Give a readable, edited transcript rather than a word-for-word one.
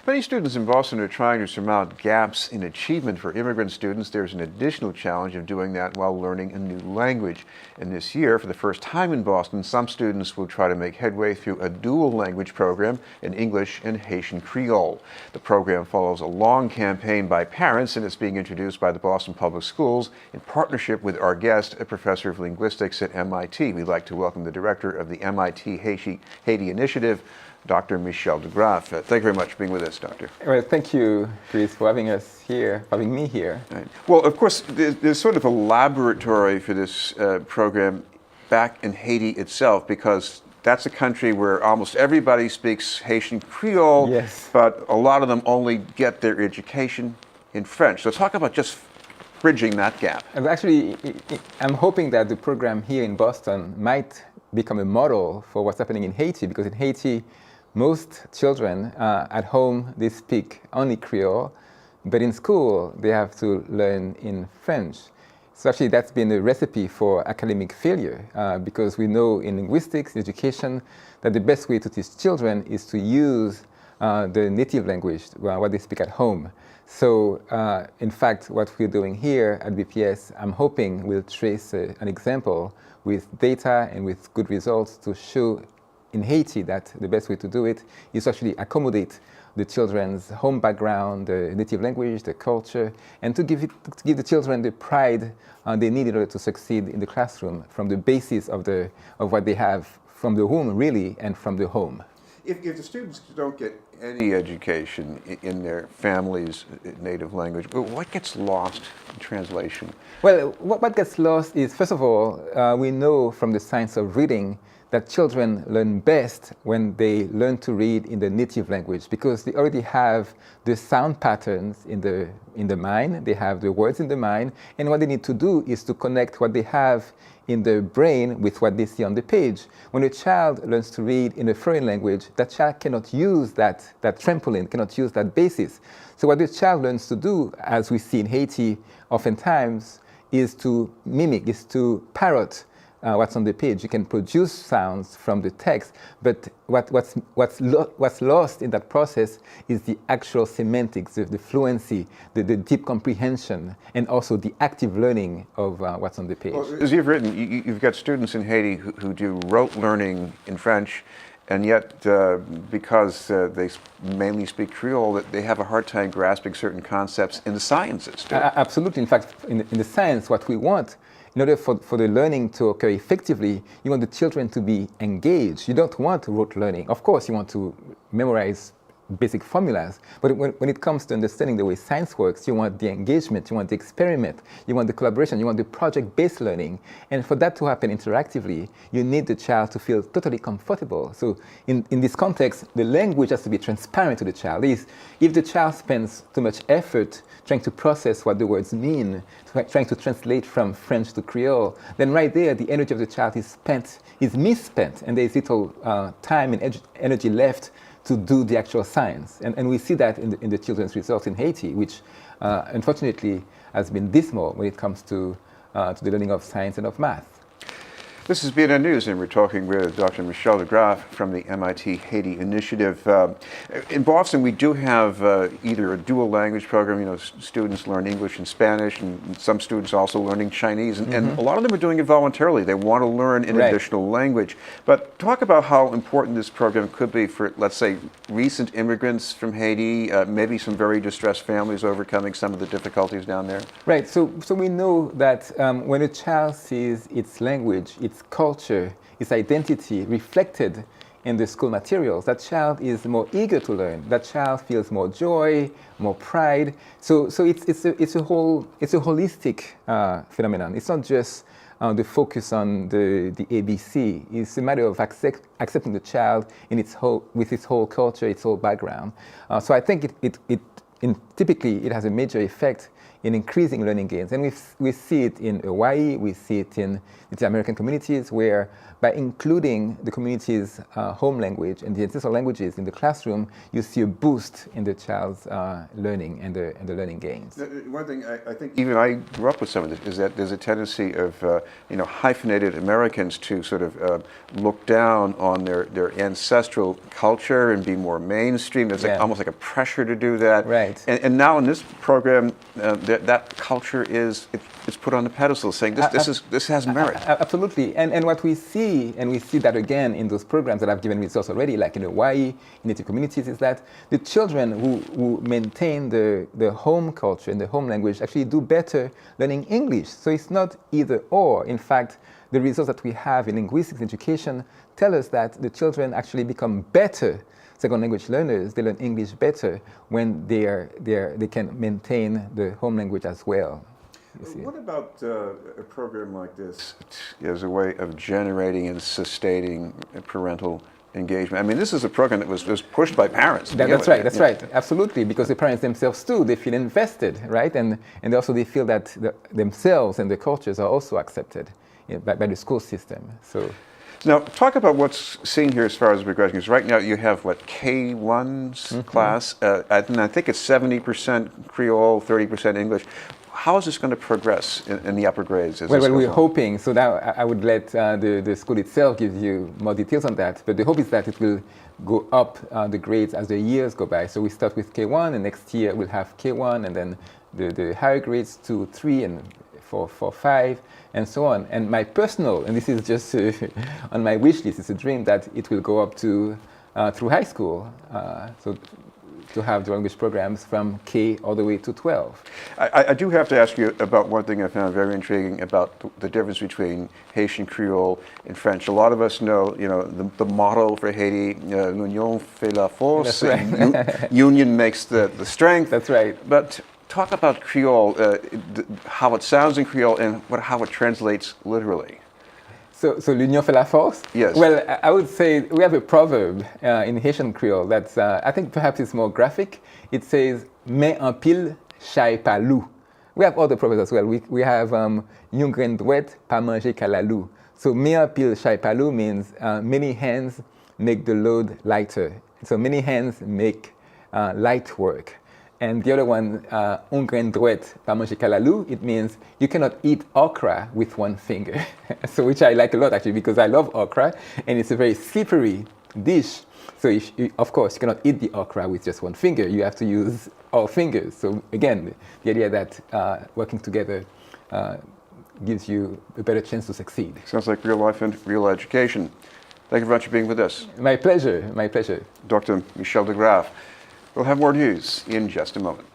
Many students in Boston are trying to surmount gaps in achievement. For immigrant students, there's an additional challenge of doing that while learning a new language. And this year, for the first time in Boston, some students will try to make headway through a dual language program in English and Haitian Creole. The program follows a long campaign by parents, and it's being introduced by the Boston Public Schools in partnership with our guest, a professor of linguistics at MIT. We'd like to welcome the director of the MIT-Haiti Initiative, Dr. Michel DeGraff. Thank you very much for being with us, Doctor. Well, thank you, Chris, for having me here. Right. Well, of course, there's sort of a laboratory for this program back in Haiti itself, because that's a country where almost everybody speaks Haitian Creole, yes, but a lot of them only get their education in French. So talk about just bridging that gap. And actually, I'm hoping that the program here in Boston might become a model for what's happening in Haiti, because in Haiti, most children at home, they speak only Creole, but in school, they have to learn in French. So actually, that's been a recipe for academic failure, because we know in linguistics, education, that the best way to teach children is to use the native language, what they speak at home. So, in fact, what we're doing here at BPS, I'm hoping we'll trace an example with data and with good results to show in Haiti that the best way to do it is to actually accommodate the children's home background, the native language, the culture, and to give the children the pride they need in order to succeed in the classroom from the basis of what they have from the womb, really, and from the home. If the students don't get any education in their family's native language, what gets lost in translation? Well, what gets lost is, first of all, we know from the science of reading that children learn best when they learn to read in the native language, because they already have the sound patterns in the mind, they have the words in the mind, and what they need to do is to connect what they have in the brain with what they see on the page. When a child learns to read in a foreign language, that child cannot use that trampoline, cannot use that basis. So what the child learns to do, as we see in Haiti oftentimes, is to mimic, is to parrot what's on the page. You can produce sounds from the text, but what's lost in that process is the actual semantics, the fluency, the deep comprehension, and also the active learning of what's on the page. Well, as you've written, you've got students in Haiti who do rote learning in French, and yet because they mainly speak Creole, that they have a hard time grasping certain concepts in the sciences too. Absolutely. In fact, in the science, what we want, in order for the learning to occur effectively, you want the children to be engaged. You don't want rote learning. Of course, you want to memorize basic formulas, but when it comes to understanding the way science works, you want the engagement, you want the experiment, you want the collaboration, you want the project-based learning. And for that to happen interactively, you need the child to feel totally comfortable. So in this context, the language has to be transparent to the child. If the child spends too much effort trying to process what the words mean, trying to translate from French to Creole, then right there, the energy of the child is misspent, and there's little time and energy left to do the actual science. And we see that in the children's results in Haiti, which unfortunately has been dismal when it comes to the learning of science and of math. This is BNN News, and we're talking with Dr. Michel DeGraff from the MIT-Haiti Initiative. In Boston, we do have either a dual language program, students learn English and Spanish, and some students also learning Chinese, and a lot of them are doing it voluntarily. They want to learn an additional language. But talk about how important this program could be for, let's say, recent immigrants from Haiti, maybe some very distressed families overcoming some of the difficulties down there. Right, so we know that when a child sees its language, its culture, its identity reflected in the school materials, that child is more eager to learn. That child feels more joy, more pride. So it's a holistic phenomenon. It's not just the focus on the ABC. It's a matter of accepting the child with its whole culture, its whole background. So I think typically it has a major effect in increasing learning gains. And we see it in Hawaii, we see it in the American communities, where by including the community's home language and the ancestral languages in the classroom, you see a boost in the child's learning and the learning gains. One thing I think even I grew up with some of this is that there's a tendency of hyphenated Americans to sort of look down on their ancestral culture and be more mainstream. There's almost like a pressure to do that. Right. And now in this program, that culture it's put on the pedestal, saying this has merit. Absolutely, and what we see, and we see that again in those programs that have given results already, like in Hawaii, in Native communities, is that the children who maintain the home culture and the home language actually do better learning English. So it's not either or. In fact, the results that we have in linguistics education tell us that the children actually become better second language learners. They learn English better when they can maintain the home language as well. What about a program like this as a way of generating and sustaining parental engagement? I mean, this is a program that was pushed by parents. That's right, absolutely, because the parents themselves too, they feel invested, right? And also they feel that themselves and the cultures are also accepted by the school system. So. Now, talk about what's seen here as far as progression, because right now you have, K1's class, and I think it's 70% Creole, 30% English. How is this going to progress in the upper grades? Well, we're hoping, so now I would let the school itself give you more details on that, but the hope is that it will go up the grades as the years go by. So we start with K1, and next year we'll have K1, and then the higher grades 2, 3, and 4, 5, and so on. And my personal, and this is just on my wish list, it's a dream that it will go up to through high school. So to have the language programs from K all the way to 12. I do have to ask you about one thing I found very intriguing about the difference between Haitian Creole and French. A lot of us know, the motto for Haiti, l'union fait la force. That's right. Union makes the strength. That's right. But talk about Creole, how it sounds in Creole and how it translates literally. So l'union fait la force? Yes. Well, I would say we have a proverb in Haitian Creole that's, I think perhaps it's more graphic. It says, main en pile, chay pa loup. We have other proverbs as well. We have, yon grain douette, pa manger qu'à la loup. So main en pile, chay pa loup means many hands make the load lighter. So many hands make light work. And the other one, un grain douette, pas manger qu'à la loup, it means you cannot eat okra with one finger. So which I like a lot actually, because I love okra, and it's a very slippery dish. So of course, you cannot eat the okra with just one finger. You have to use all fingers. So again, the idea that working together gives you a better chance to succeed. Sounds like real life and real education. Thank you very much for being with us. My pleasure, my pleasure. Dr. Michel DeGraff. We'll have more news in just a moment.